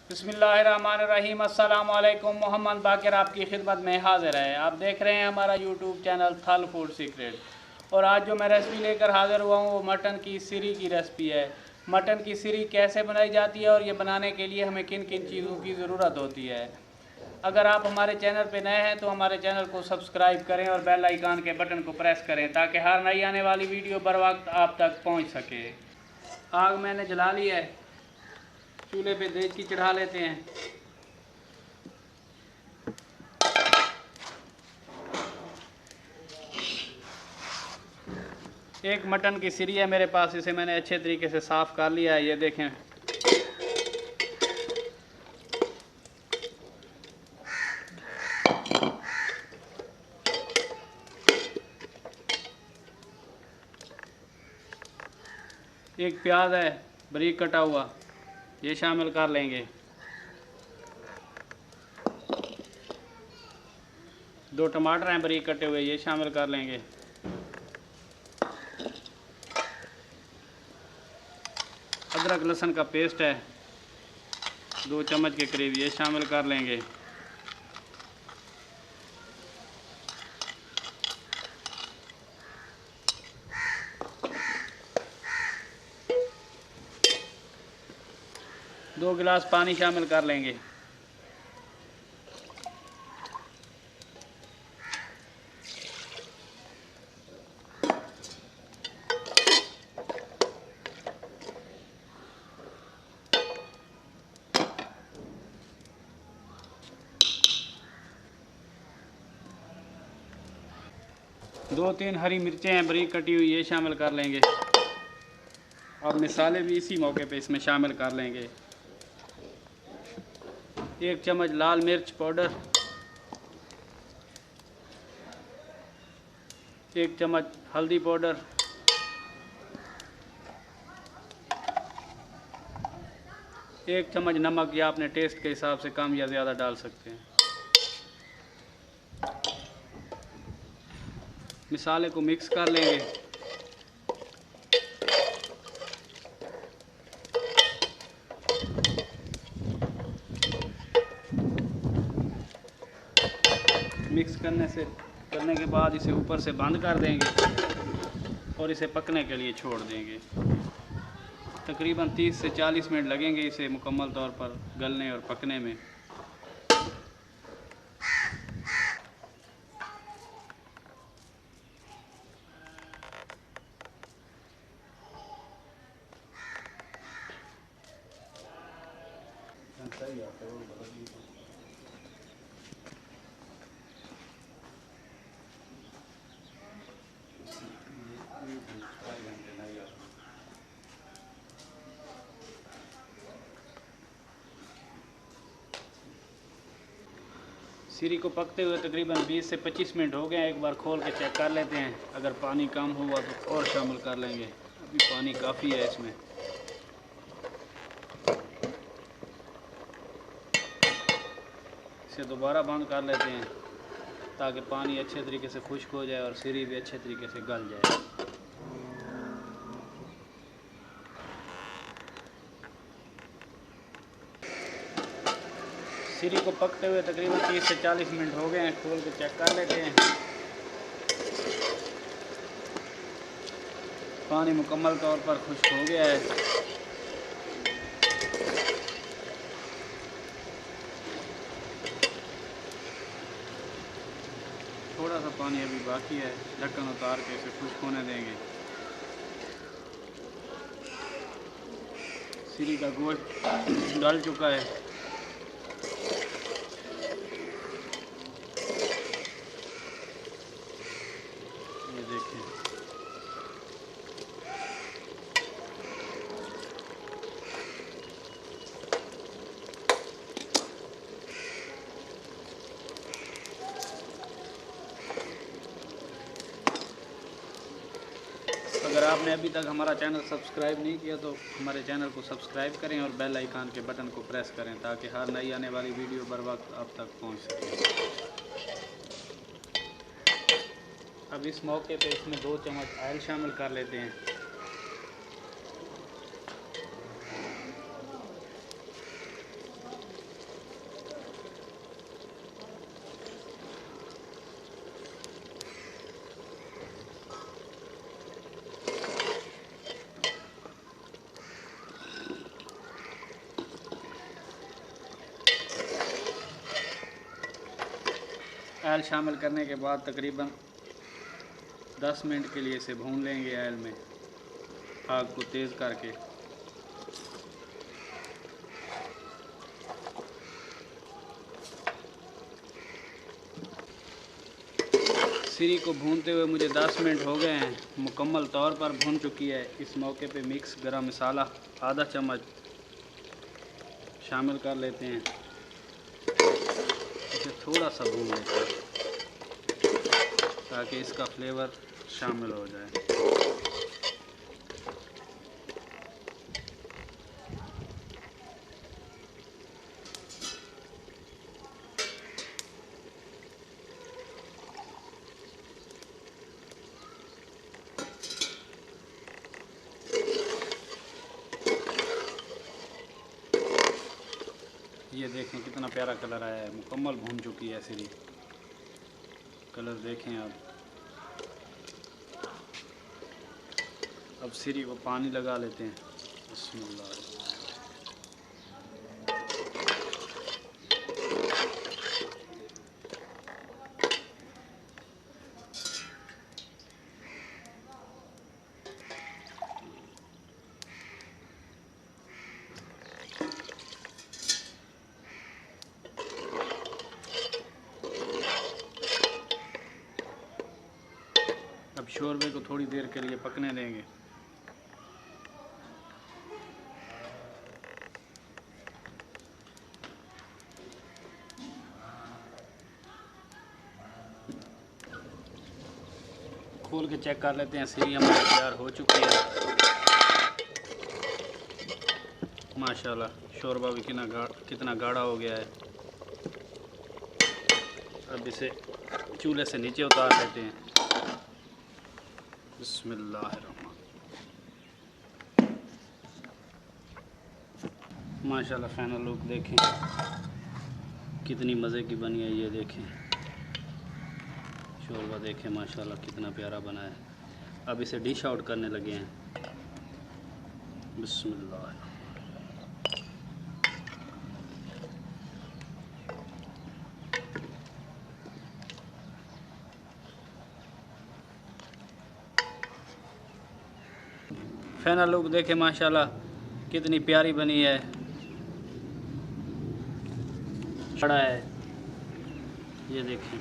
बिस्मिल्लाहिर्रहमानिर्रहीम। अस्सलाम वालेकुम। मोहम्मद बाकिर आपकी खिदमत में हाज़िर है। आप देख रहे हैं हमारा यूट्यूब चैनल थल फूड सीक्रेट। और आज जो मैं रेसिपी लेकर हाज़िर हुआ हूँ वो मटन की सिरी की रेसिपी है। मटन की सिरी कैसे बनाई जाती है और ये बनाने के लिए हमें किन किन चीज़ों की ज़रूरत होती है। अगर आप हमारे चैनल पर नए हैं तो हमारे चैनल को सब्सक्राइब करें और बेल आइकन के बटन को प्रेस करें ताकि हर नई आने वाली वीडियो बर वक्त आप तक पहुँच सके। आग मैंने जला ली है, चूल्हे पे देचकी चढ़ा लेते हैं। एक मटन की सिरी है मेरे पास, इसे मैंने अच्छे तरीके से साफ़ कर लिया है। ये देखें, एक प्याज है बारीक कटा हुआ, ये शामिल कर लेंगे। 2 टमाटर हैं बारीक कटे हुए, ये शामिल कर लेंगे। अदरक लहसुन का पेस्ट है 2 चम्मच के करीब, ये शामिल कर लेंगे। दो गिलास पानी शामिल कर लेंगे। दो 3 हरी मिर्चें हैं बारीक कटी हुई, ये शामिल कर लेंगे। अब मसाले भी इसी मौके पे इसमें शामिल कर लेंगे। 1 चम्मच लाल मिर्च पाउडर, 1 चम्मच हल्दी पाउडर, 1 चम्मच नमक, या अपने टेस्ट के हिसाब से कम या ज़्यादा डाल सकते हैं। मसाले को मिक्स कर लेंगे। मिक्स करने के बाद इसे ऊपर से बंद कर देंगे और इसे पकने के लिए छोड़ देंगे। तकरीबन 30 से 40 मिनट लगेंगे इसे मुकम्मल तौर पर गलने और पकने में। सिरी को पकते हुए तकरीबन 20 से 25 मिनट हो गए। एक बार खोल के चेक कर लेते हैं, अगर पानी कम हुआ तो और शामिल कर लेंगे। अभी पानी काफ़ी है इसमें। इसे दोबारा बंद कर लेते हैं ताकि पानी अच्छे तरीके से खुश्क हो जाए और सिरी भी अच्छे तरीके से गल जाए। सिरी को पकते हुए तकरीबन 30 से 40 मिनट हो गए हैं। खोल के चेक कर लेते हैं। पानी मुकम्मल तौर पर खुश्क हो गया है। थोड़ा सा पानी अभी बाकी है, ढक्कन उतार के इसे खुश्क होने देंगे। सिरी का गोश्त गल चुका है। ये देखें, अगर आपने अभी तक हमारा चैनल सब्सक्राइब नहीं किया तो हमारे चैनल को सब्सक्राइब करें और बेल आइकन के बटन को प्रेस करें ताकि हर नई आने वाली वीडियो बर वक्त आप तक पहुंच सके। अब इस मौके पे इसमें 2 चम्मच ऑयल शामिल कर लेते हैं। ऑयल शामिल करने के बाद तकरीबन 10 मिनट के लिए इसे भून लेंगे ऑयल में, आग को तेज़ करके। सिरी को भूनते हुए मुझे 10 मिनट हो गए हैं, मुकम्मल तौर पर भून चुकी है। इस मौके पे मिक्स गरम मसाला आधा चम्मच शामिल कर लेते हैं, इसे थोड़ा सा भून लेते हैं ताकि इसका फ्लेवर शामिल हो जाए। ये देखें कितना प्यारा कलर आया है, मुकम्मल भून चुकी है सिरी। कलर देखें आप। अब सिरी को पानी लगा लेते हैं। बिस्मिल्लाह। अब शोरबे को थोड़ी देर के लिए पकने देंगे। खोल के चेक कर लेते हैं, सिरी हमारी तैयार हो चुकी है माशाल्लाह। शोरबा भी कितना गाढ़ा हो गया है। अब इसे चूल्हे से नीचे उतार लेते हैं। बिस्मिल्लाहिर्रहमान। माशाल्लाह फाइनल लुक देखें कितनी मज़े की बनी है। ये देखें शोरबा देखें माशाल्लाह कितना प्यारा बना है। अब इसे डिश आउट करने लगे हैं। बिस्मिल्लाह। फाइनल लुक देखें माशाल्लाह कितनी प्यारी बनी है। बड़ा है ये देखें।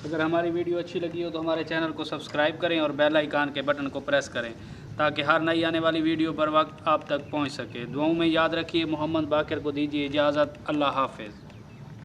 अगर हमारी वीडियो अच्छी लगी हो तो हमारे चैनल को सब्सक्राइब करें और बेल आइकन के बटन को प्रेस करें ताकि हर नई आने वाली वीडियो पर वक्त आप तक पहुंच सके। दुआओं में याद रखिए। मोहम्मद बाकिर को दीजिए इजाज़त। अल्लाह हाफ़िज़।